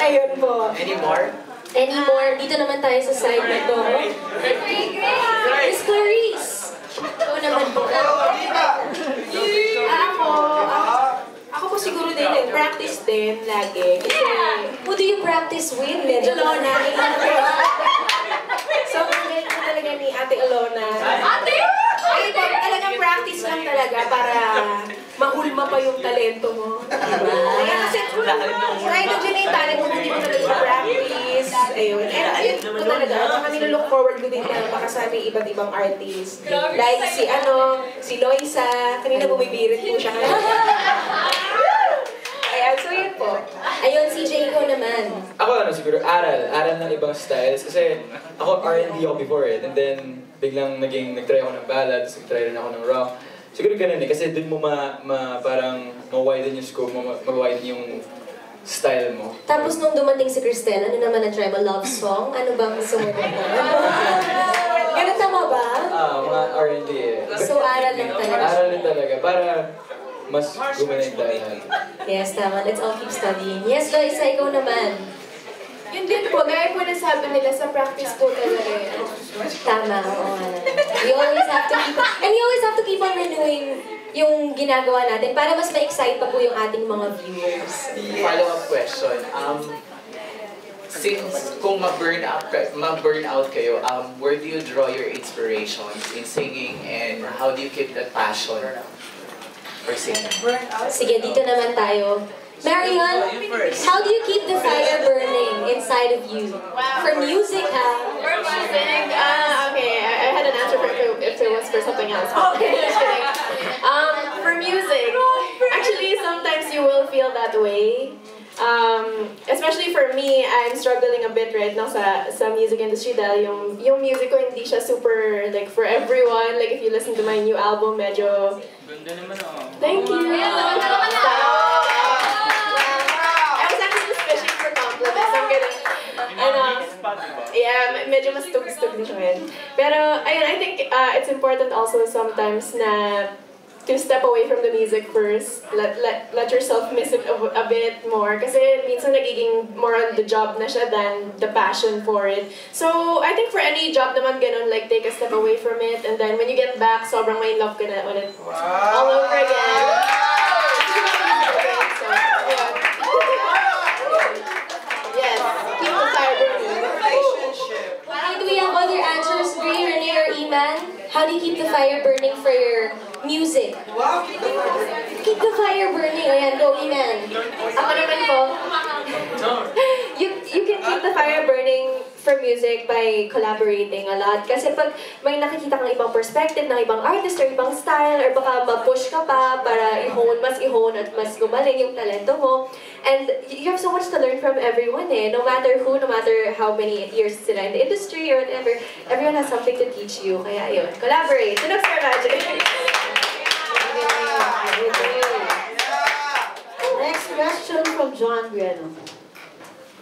Ayun po. Anymore. Dito naman tayo sa side na to. Miss Clarice! Ikaw naman po. Ako po siguro din, practice din lagi. Kasi, Who do you practice with? Medyo Alona. So, ang galing ko talaga ni Ate Alona. Ate! Ay, talagang practice lang talaga para mahulma pa yung talento mo. Kaya kasi, kahit nandiyan na yung talent mo, hindi mo talaga practice. Ayun. And yun ko talaga, baka nilook forward ko din na makasama yung iba't ibang artist. Like si Loisa, kanina bumibirit po siya. Ayan, so yun po. Ayun, CJ, ikaw naman. Ako siguro, aral ng ibang styles. Kasi ako R&B ako before and then biglang nagtry ako ng ballad, tapos nagtry rin ako ng rock. Siguro ganun eh, kasi dun mo parang ma-widen yung scope, ma-widen yung style mo. Tapos nung dumating si Cristel, ano naman na-try mo? Love song? Ano bang sumunod mo? Ganun tama ba? Mga R&B eh. So aral lang talaga. Aral din talaga, para mas gumaling tayo natin. Yes, tama. Let's all keep studying. Yes, Loisa, ikaw naman. Yun din po, gaya po na sabi nila sa practice po talaga eh. Tama, oo nga. We always have to keep on renewing yung ginagawa natin para mas ma-excite pa po yung ating mga viewers. Follow-up question. Since kung ma-burnout kayo, where do you draw your inspiration in singing and how do you keep that passion for singing? Sige, dito naman tayo. Marion, how do you keep the fire burning inside of you? For music, ha? For music, okay, I had an answer for if it was for something else. Okay, just kidding. For music, actually sometimes you will feel that way. Especially for me, I'm struggling a bit right now sa music industry dahil yung music ko hindi siya super like for everyone. Like if you listen to my new album, medyo... Ganda naman Thank you! I was actually just fishing for compliments. I'm kidding. Yeah, medyo mas tug-tug din siya ngayon. Pero, ayun, I think it's important also sometimes na to step away from the music first. Let yourself miss it a bit more. Kasi minsan nagiging more on the job na siya than the passion for it. So, I think for any job naman ganun, like take a step away from it. And then when you get back, sobrang may love ka na ulit. All over again. So, yeah. Yes, keep the fire burning. Do we have other answers? Gray, Rene, or Iman? How do you keep the fire burning for your music? Keep the fire burning. Ayan, go, Iman. Ako naman po. You can keep the fire burning for music by collaborating a lot. Kasi pag may nakikita kang ibang perspective ng ibang artist or ibang style, or baka ma-push ka pa para i-hone at mas gumaling yung talento mo. And you have so much to learn from everyone eh. No matter who, no matter how many years sila in the industry or whatever, everyone has something to teach you. Kaya yun, collaborate. Tunog Star Magic. Next question from John Briano.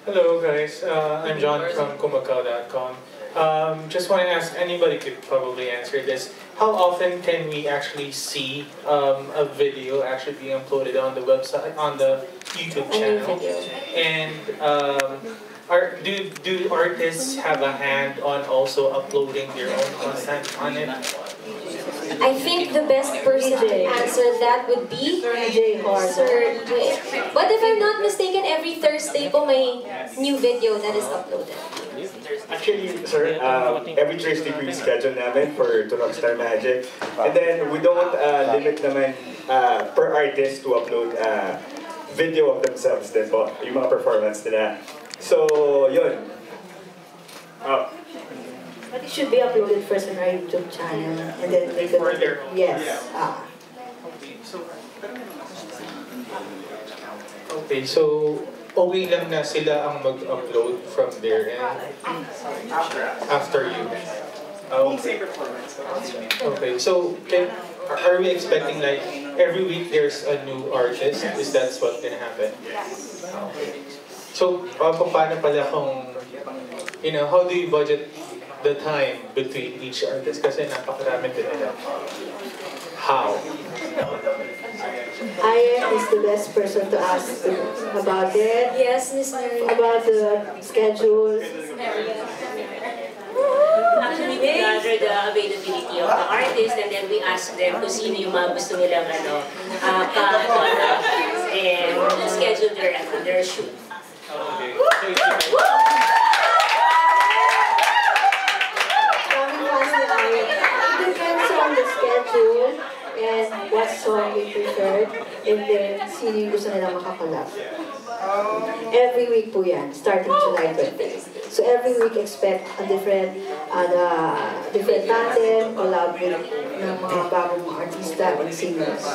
Hello guys, I'm John from Kumakaw.com. Just want to ask, anybody could probably answer this. How often can we actually see a video actually being uploaded on the website, on the YouTube channel? And do artists have a hand on also uploading their own content on it? I think the best person to answer that would be Sir EJ. But if I'm not mistaken, every Thursday po may new video that is uploaded. Actually, sir, every Thursday po yung schedule namin for Tunog Star Magic. And then we don't limit naman per artist to upload video of themselves din po, yung mga performance nila. So, yun. But it should be uploaded first on our YouTube channel. And then they could... Yes. Okay, so okay lang na sila ang mag-upload from their end after you. Okay, so are we expecting like every week there's a new artist? Is that what's gonna happen? Okay. So paano pala kung, how do you budget the time between each artist? Kasi napakarami din nila. How? I is the best person to ask about it, Yes, Miss Mary. about the schedules. Actually, we gather the availability of the artist and then we ask them kung sino yung mga gusto nilang pa-collab and schedule their shoot. Okay. Coming fast na tayo. It depends on the schedule and what song we preferred, and then sino yung gusto nila makakolab. Every week po yan, starting July 20. So every week expect a different tandem, collab with ng mga bagong artista and singers.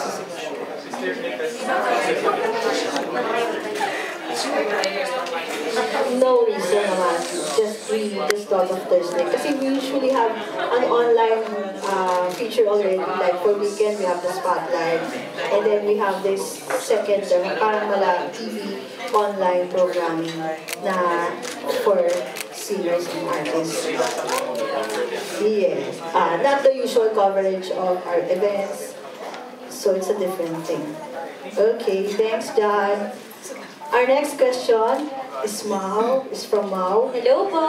No reason naman, just really the start of Thursday. Kasi we usually have an online feature already. Like for weekend, we have the spotlight. And then we have this second, parang mala TV online programming na for singers and artists. Yes. Not the usual coverage of our events. So it's a different thing. Okay, thanks, John. Our next question is from Mau. Hello po!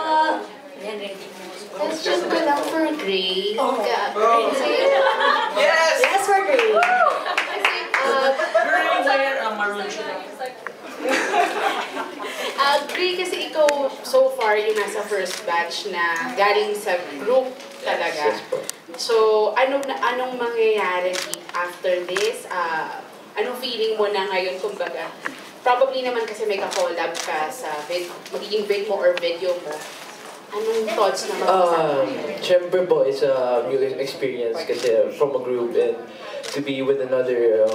Question ko lang for Gray. Yes! Yes, for Gray! Gray, kasi ikaw so far yung nasa first batch na galing sa group talaga. So, anong mangyayari after this? Anong feeling mo na ngayon, kumbaga? Probably naman kasi may ka-collab ka sa magiging vid mo or video mo. Anong thoughts na mag-usap? Siyempre po, it's a new experience kasi from a group and to be with another